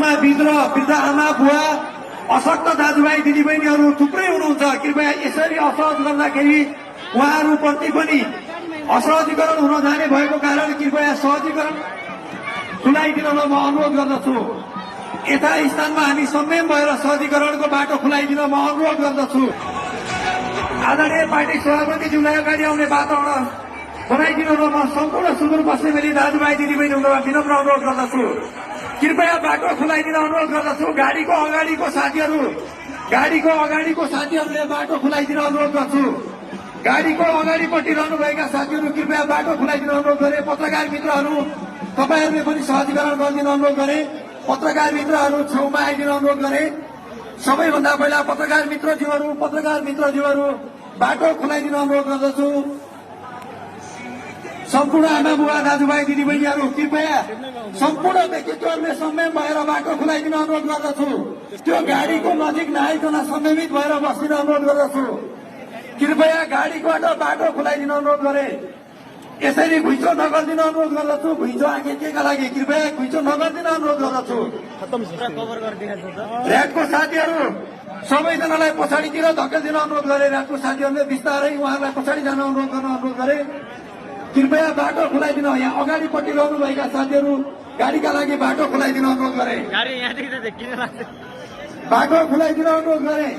स्थानमा वृद्ध आमा बुवा अशक्त दाजुभाइ दिदीबहिनीहरू थुप्रै हुनुहुन्छ। कृपया यसरी असहज गर्दाखेरि उहाँहरूप्रति पनि असहजीकरण हुन जाने भएको कारण कृपया सहजीकरण खुलाइदिन म अनुरोध गर्दछु। यथा स्थानमा हामी संयम भएर सहजीकरणको बाटो खुलाइदिन म अनुरोध गर्दछु। आदरणीय पार्टी सभापतिज्यूलाई अगाडि आउने वातावरण बनाइदिन म सम्पूर्ण सुदूरपश्चिमेली दाजुभाइ दिदीबहिनीहरूमा विनम्र अनुरोध गर्दछु। कृपया बाटो खुलाइदिन अनुरोध गर्दछु। गाडीको अगाडिको साथीहरूले बाटो खुलाइदिन अनुरोध गर्छु। गाडीको अगाडिपट्टि रहनुभएका साथीहरू कृपया बाटो खुलाइदिन अनुरोध गरे। पत्रकार मित्रहरू तपाईहरूले पनि सहजीकरण गरिदिन अनुरोध गरे। पत्रकार मित्रहरू छेउमा आइदिन अनुरोध गरे। सबैभन्दा पहिला पत्रकार मित्रज्यूहरू बाटो खुलाइदिन अनुरोध गर्दछु। सम्पूर्ण आमा बुवा दाजुभाइ दिदीबहिनीहरू कृपया सम्पूर्ण व्यक्तित्वहरूले संयम भएर बाटो खुलाइदिन अनुरोध गर्दछु। त्यो गाडीको नजिक नआइकन संयमित भएर बस्दिन अनुरोध गर्दछु। कृपया गाडीबाट बाटो खुलाइदिन अनुरोध गरे। यसरी घुइँचो नगरिदिन अनुरोध गर्दछु। घुइँचो आकेका लागि कृपया घुइँचो नगरिदिन अनुरोध गर्दछु। ऱ्याटको साथीहरू सबैजनालाई पछाडितिर धकेलिदिन अनुरोध गरे। ऱ्याटको साथीहरूले बिस्तारै उहाँहरूलाई पछाडि जान अनुरोध गरे। कृपया बाटो खुलाइदिन। यहाँ अगाडिपट्टि रहनुभएका साथीहरू गाडीका लागि बाटो खुलाइदिन अनुरोध गरे। बाटो खुलाइदिन अनुरोध गरे।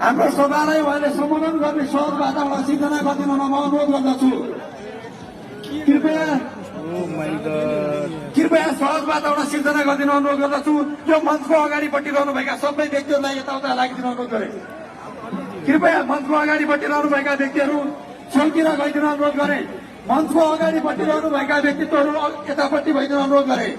हाम्रो सभालाई उहाँले सम्बोधन गर्ने सहज वातावरण सिर्जना गरिदिन म अनुरोध गर्दछु। कृपया सहज वातावरण सिर्जना गरिदिन अनुरोध गर्दछु। यो मञ्चको अगाडिपट्टि रहनुभएका सबै व्यक्तिहरूलाई यताउता लागिदिन अनुरोध गरे। कृपया मञ्चको अगाडिपट्टि रहनुभएका व्यक्तिहरू छेउतिर गइदिन अनुरोध गरे। मञ्चको अगाडिपट्टि रहनुभएका व्यक्तित्वहरू यतापट्टि भइदिन अनुरोध गरे।